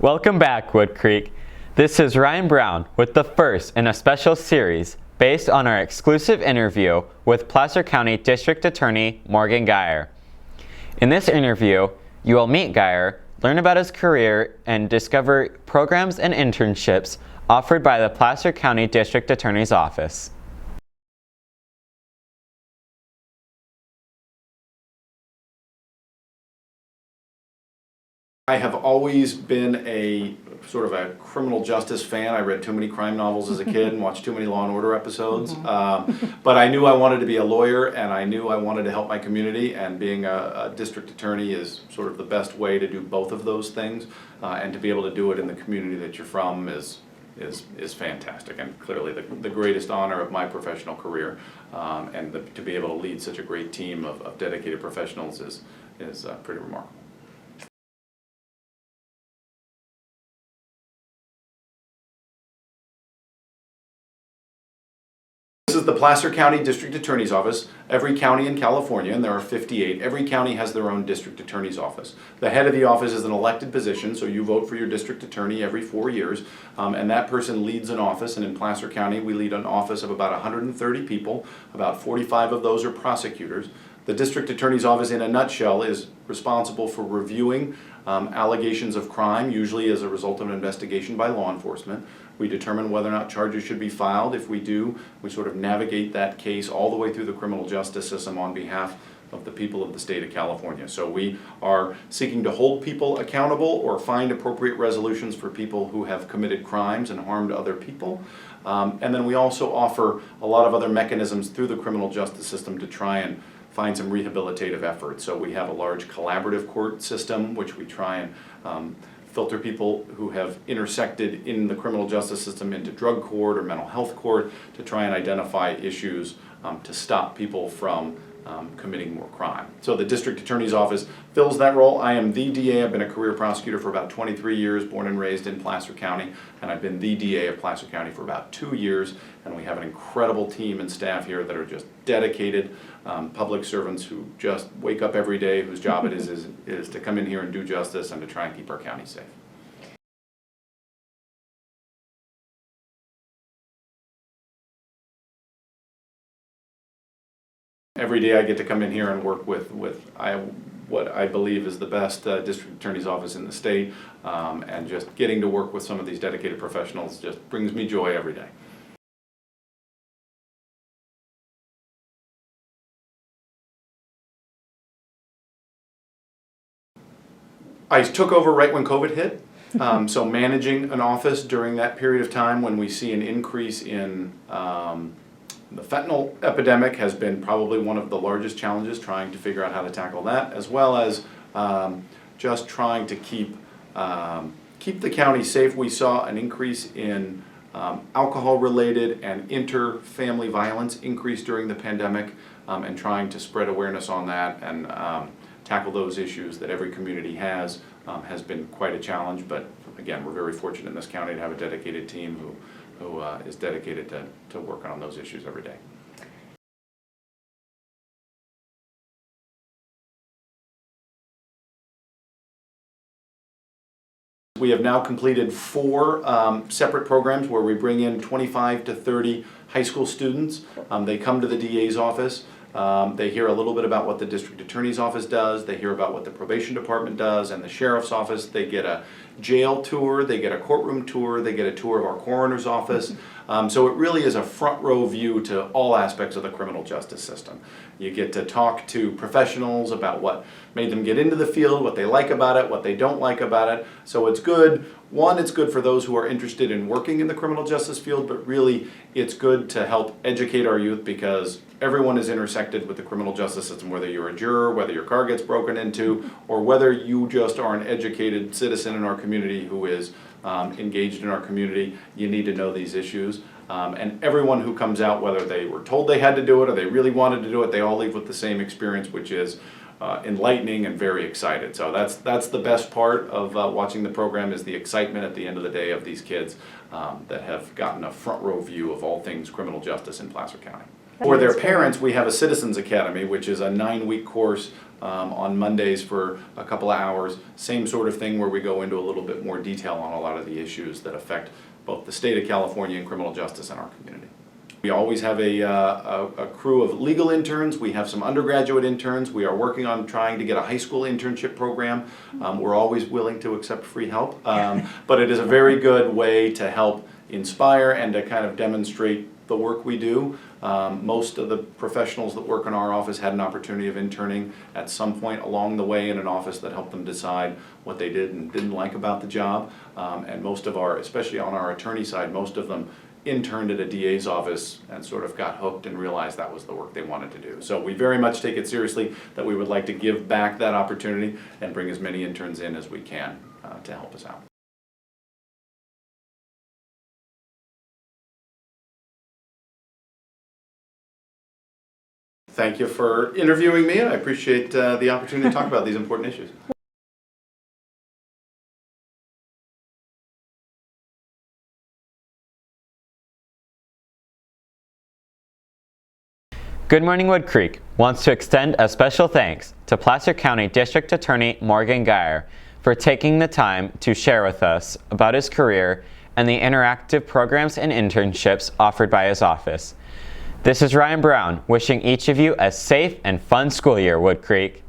Welcome back, Wood Creek. This is Ryan Brown with the first in a special series based on our exclusive interview with Placer County District Attorney Morgan Gire. In this interview, you will meet Gire, learn about his career, and discover programs and internships offered by the Placer County District Attorney's Office. I have always been a sort of a criminal justice fan. I read too many crime novels as a kid and watched too many Law and Order episodes. But I knew I wanted to be a lawyer, and I knew I wanted to help my community, and being a district attorney is sort of the best way to do both of those things. And to be able to do it in the community that you're from is fantastic, and clearly the greatest honor of my professional career. To be able to lead such a great team of dedicated professionals is pretty remarkable. This is the Placer County District Attorney's Office. Every county in California, and there are 58, every county has their own district attorney's office. The head of the office is an elected position, so you vote for your district attorney every 4 years, and that person leads an office. And in Placer County, we lead an office of about 130 people. About 45 of those are prosecutors. The district attorney's office, in a nutshell, is responsible for reviewing allegations of crime, usually as a result of an investigation by law enforcement. We determine whether or not charges should be filed. If we do, we sort of navigate that case all the way through the criminal justice system on behalf of the people of the state of California. So we are seeking to hold people accountable or find appropriate resolutions for people who have committed crimes and harmed other people. And then we also offer a lot of other mechanisms through the criminal justice system to try and find some rehabilitative efforts. So we have a large collaborative court system, which we try and filter people who have intersected in the criminal justice system into drug court or mental health court to try and identify issues to stop people from committing more crime. So the district attorney's office fills that role. I am the DA. I've been a career prosecutor for about 23 years, born and raised in Placer County, and I've been the DA of Placer County for about 2 years, and we have an incredible team and staff here that are just dedicated public servants who just wake up every day, whose job it is to come in here and do justice and to try and keep our county safe. Every day I get to come in here and work with what I believe is the best district attorney's office in the state, and just getting to work with some of these dedicated professionals just brings me joy every day. I took over right when COVID hit, so managing an office during that period of time when we see an increase in the fentanyl epidemic has been probably one of the largest challenges, trying to figure out how to tackle that, as well as just trying to keep the county safe. We saw an increase in alcohol-related and inter-family violence increase during the pandemic, and trying to spread awareness on that and tackle those issues that every community has been quite a challenge. But again, we're very fortunate in this county to have a dedicated team who is dedicated to working on those issues every day. We have now completed 4 separate programs where we bring in 25 to 30 high school students. They come to the DA's office. They hear a little bit about what the district attorney's office does. They hear about what the probation department does and the sheriff's office. They get a jail tour, they get a courtroom tour, they get a tour of our coroner's office. So it really is a front row view to all aspects of the criminal justice system. You get to talk to professionals about what made them get into the field, what they like about it, what they don't like about it. So it's good. One, it's good for those who are interested in working in the criminal justice field, but really it's good to help educate our youth, because everyone is intersected with the criminal justice system, whether you're a juror, whether your car gets broken into, or whether you just are an educated citizen in our community who is engaged in our community. You need to know these issues. And everyone who comes out, whether they were told they had to do it or they really wanted to do it, they all leave with the same experience, which is enlightening and very excited. So that's the best part of watching the program, is the excitement at the end of the day of these kids that have gotten a front row view of all things criminal justice in Placer County. For their parents, we have a Citizens Academy, which is a 9-week course on Mondays for a couple of hours. Same sort of thing where we go into a little bit more detail on a lot of the issues that affect both the state of California and criminal justice in our community. We always have a crew of legal interns. We have some undergraduate interns. We are working on trying to get a high school internship program. We're always willing to accept free help, but it is a very good way to help inspire and to kind of demonstrate the work we do. Most of the professionals that work in our office had an opportunity of interning at some point along the way in an office that helped them decide what they did and didn't like about the job. And most of our, especially on our attorney side, most of them interned at a DA's office and sort of got hooked and realized that was the work they wanted to do. So we very much take it seriously that we would like to give back that opportunity and bring as many interns in as we can to help us out. Thank you for interviewing me. I appreciate the opportunity to talk about these important issues. Good Morning Wood Creek wants to extend a special thanks to Placer County District Attorney Morgan Gire for taking the time to share with us about his career and the interactive programs and internships offered by his office. This is Ryan Brown wishing each of you a safe and fun school year, Wood Creek.